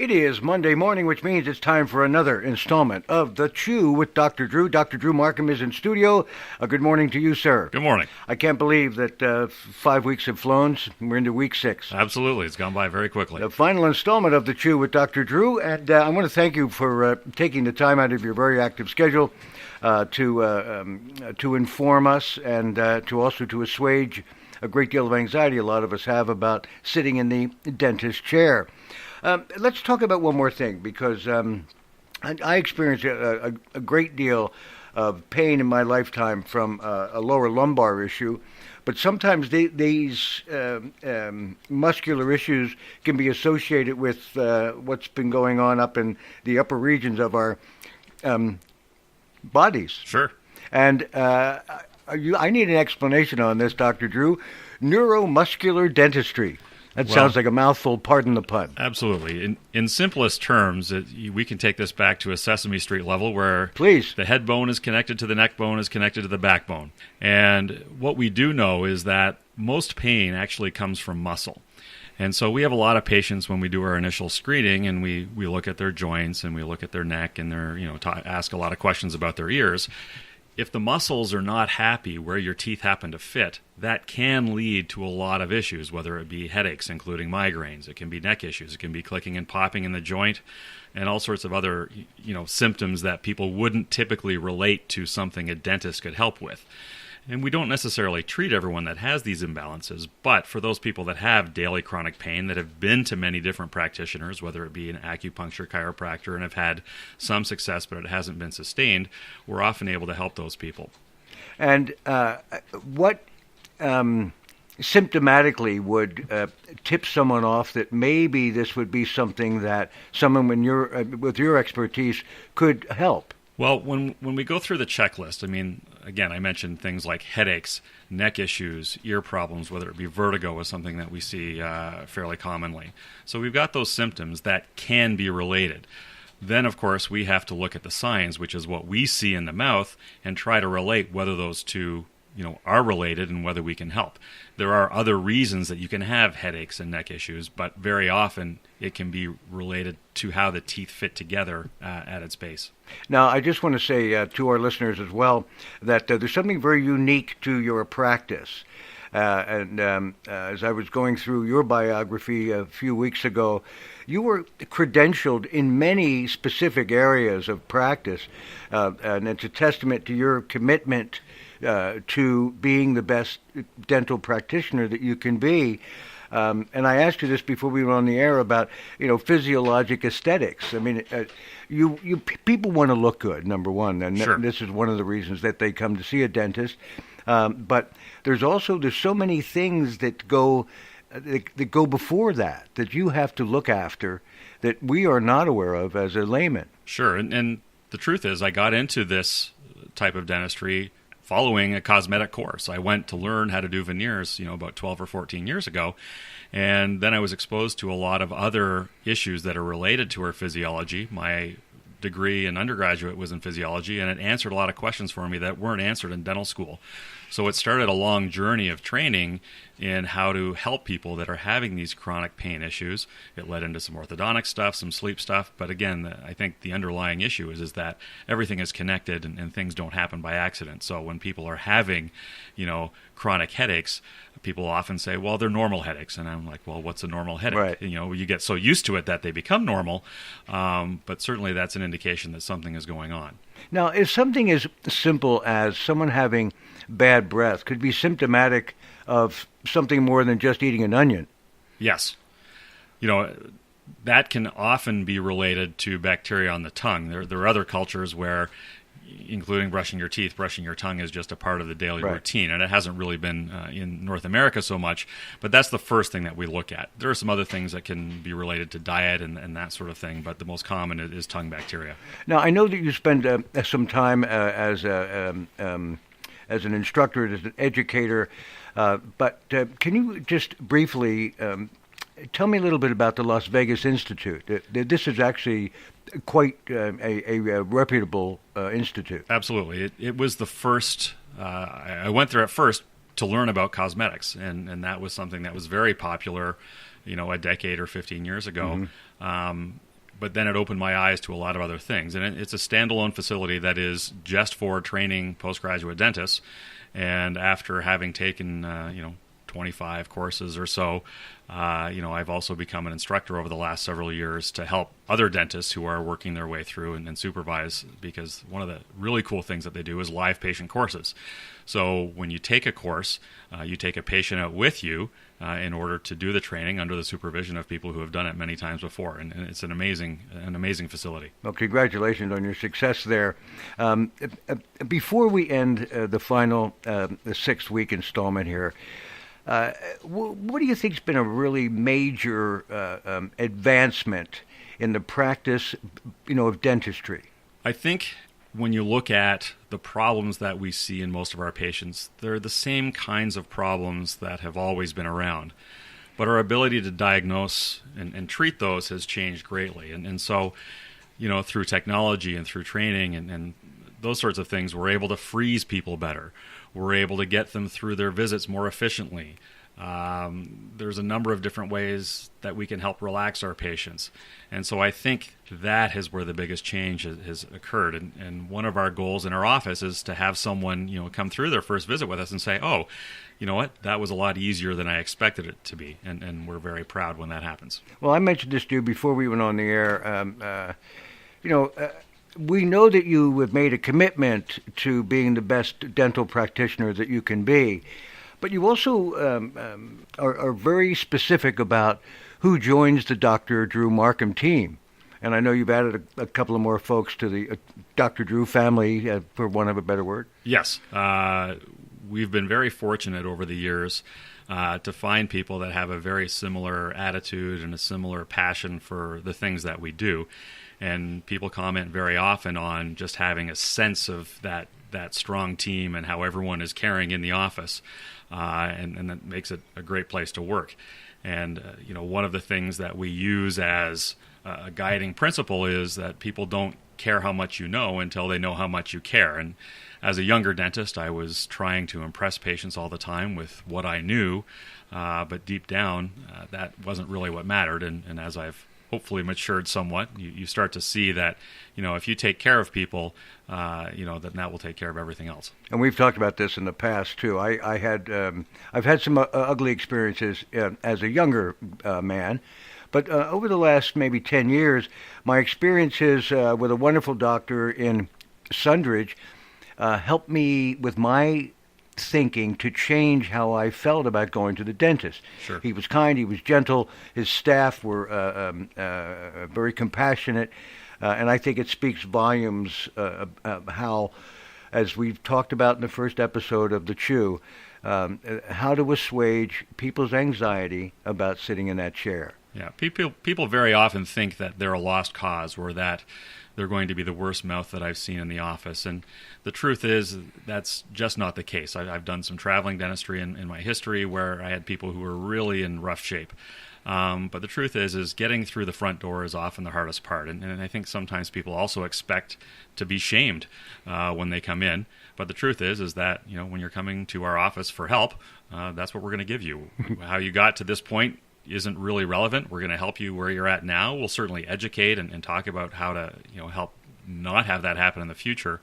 It is Monday morning, which means it's time for another installment of the Chew with Dr. Drew. Dr. Drew Markham is in studio. Good morning to you, sir. Good morning. I can't believe that 5 weeks have flown. We're into week 6. Absolutely. It's gone by very quickly. The final installment of the Chew with Dr. Drew. And I want to thank you for taking the time out of your very active schedule to inform us and to assuage a great deal of anxiety a lot of us have about sitting in the dentist chair. Let's talk about one more thing, because I experienced a great deal of pain in my lifetime from a lower lumbar issue, but sometimes these muscular issues can be associated with what's been going on up in the upper regions of our bodies. Sure. And I need an explanation on this, Dr. Drew. Neuromuscular dentistry. That sounds like a mouthful, pardon the pun. Absolutely. In simplest terms, we can take this back to a Sesame Street level where Please. The head bone is connected to the neck bone, is connected to the backbone. And what we do know is that most pain actually comes from muscle. And so we have a lot of patients when we do our initial screening, and we look at their joints and we look at their neck and ask a lot of questions about their ears. If the muscles are not happy where your teeth happen to fit, that can lead to a lot of issues, whether it be headaches, including migraines. It can be neck issues. It can be clicking and popping in the joint, and all sorts of other symptoms that people wouldn't typically relate to something a dentist could help with. And we don't necessarily treat everyone that has these imbalances, but for those people that have daily chronic pain, that have been to many different practitioners, whether it be an acupuncture, chiropractor, and have had some success, but it hasn't been sustained, we're often able to help those people. And what symptomatically would tip someone off that maybe this would be something that someone with your expertise could help? Well, when we go through the checklist, again, I mentioned things like headaches, neck issues, ear problems, whether it be vertigo is something that we see fairly commonly. So we've got those symptoms that can be related. Then, of course, we have to look at the signs, which is what we see in the mouth, and try to relate whether those two are related and whether we can help. There are other reasons that you can have headaches and neck issues, but very often it can be related to how the teeth fit together at its base. Now, I just want to say to our listeners as well that there's something very unique to your practice. As I was going through your biography a few weeks ago, you were credentialed in many specific areas of practice, and it's a testament to your commitment to being the best dental practitioner that you can be. And I asked you this before we went on the air about, physiologic aesthetics. People want to look good, number one, and Sure. This is one of the reasons that they come to see a dentist. But there's so many things that go before that you have to look after that we are not aware of as a layman. Sure, and the truth is, I got into this type of dentistry following a cosmetic course. I went to learn how to do veneers, about 12 or 14 years ago. And then I was exposed to a lot of other issues that are related to our physiology. My degree in undergraduate was in physiology, and it answered a lot of questions for me that weren't answered in dental school. So it started a long journey of training in how to help people that are having these chronic pain issues. It led into some orthodontic stuff, some sleep stuff. But again, I think the underlying issue is that everything is connected and things don't happen by accident. So when people are having, chronic headaches, people often say, well, they're normal headaches. And I'm like, well, what's a normal headache? Right. You get so used to it that they become normal. But certainly that's an indication that something is going on. Now, if something as simple as someone having bad breath could be symptomatic of something more than just eating an onion. Yes. That can often be related to bacteria on the tongue. There are other cultures where, including brushing your teeth, brushing your tongue is just a part of the daily Right. routine. And it hasn't really been in North America so much, but that's the first thing that we look at. There are some other things that can be related to diet and that sort of thing, but the most common is tongue bacteria. Now, I know that you spend some time as an instructor, as an educator, but can you just briefly tell me a little bit about the Las Vegas Institute? This is actually quite a reputable institute. Absolutely. It was the first, I went there at first to learn about cosmetics, and that was something that was very popular, a decade or 15 years ago. but then it opened my eyes to a lot of other things. And it's a standalone facility that is just for training postgraduate dentists. And after having taken, 25 courses or so, I've also become an instructor over the last several years to help other dentists who are working their way through and supervise, because one of the really cool things that they do is live patient courses. So when you take a course, you take a patient out with you in order to do the training under the supervision of people who have done it many times before. And it's an amazing facility. Well, congratulations on your success there. Before we end the final, the 6-week installment here, what do you think has been a really major advancement in the practice, of dentistry? I think when you look at the problems that we see in most of our patients, they're the same kinds of problems that have always been around. But our ability to diagnose and treat those has changed greatly. And so, through technology and through training and those sorts of things, we're able to freeze people better. We're able to get them through their visits more efficiently. There's a number of different ways that we can help relax our patients. And so I think that is where the biggest change has occurred. And one of our goals in our office is to have someone, come through their first visit with us and say, oh, you know what, that was a lot easier than I expected it to be. And we're very proud when that happens. Well, I mentioned this to you before we went on the air. We know that you have made a commitment to being the best dental practitioner that you can be, but you also are very specific about who joins the Dr. Drew Markham team. And I know you've added a couple of more folks to the Dr. Drew family, for want of a better word. Yes. We've been very fortunate over the years to find people that have a very similar attitude and a similar passion for the things that we do. And people comment very often on just having a sense of that strong team and how everyone is caring in the office. And that makes it a great place to work. And, one of the things that we use as a guiding principle is that people don't care how much you know until they know how much you care. And as a younger dentist, I was trying to impress patients all the time with what I knew. But deep down, that wasn't really what mattered. And as I've hopefully matured somewhat, you start to see that, if you take care of people, then that will take care of everything else. And we've talked about this in the past too. I've had some ugly experiences as a younger man, but over the last maybe 10 years, my experiences with a wonderful doctor in Sundridge helped me with my thinking to change how I felt about going to the dentist. Sure. He was kind, he was gentle, his staff were very compassionate, and I think it speaks volumes how, as we've talked about in the first episode of The Chew, how to assuage people's anxiety about sitting in that chair. Yeah, people very often think that they're a lost cause or that they're going to be the worst mouth that I've seen in the office. And the truth is that's just not the case. I've done some traveling dentistry in my history where I had people who were really in rough shape. But the truth is getting through the front door is often the hardest part. And I think sometimes people also expect to be shamed when they come in. But the truth is that, when you're coming to our office for help, that's what we're going to give you. How you got to this point isn't really relevant. We're going to help you where you're at now. We'll certainly educate and talk about how to help not have that happen in the future.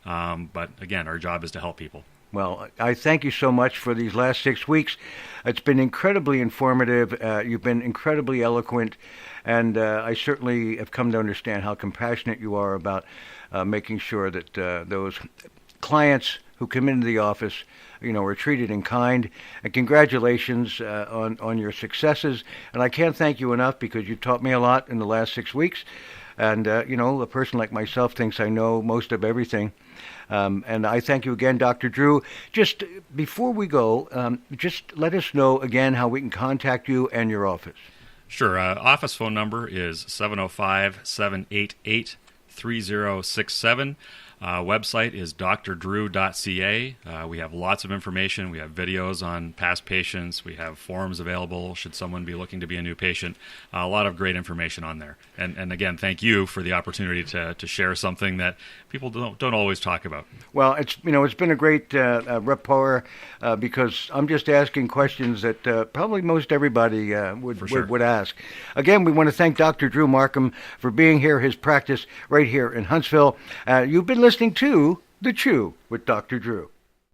But again, our job is to help people. Well, I thank you so much for these last 6 weeks. It's been incredibly informative. You've been incredibly eloquent, and I certainly have come to understand how compassionate you are about making sure that those clients who come into the office are treated in kind. And congratulations on your successes. And I can't thank you enough because you taught me a lot in the last 6 weeks. And, a person like myself thinks I know most of everything. And I thank you again, Dr. Drew. Just before we go, just let us know again how we can contact you and your office. Sure. Office phone number is 705-788-3067. Website is drdrew.ca. We have lots of information. We have videos on past patients. We have forms available should someone be looking to be a new patient. A lot of great information on there. And again, thank you for the opportunity to share something that people don't always talk about. Well, it's been a great rapport because I'm just asking questions that probably most everybody would ask. Again, we want to thank Dr. Drew Markham for being here, his practice right here in Huntsville. You've been listening to The Chew with Dr. Drew.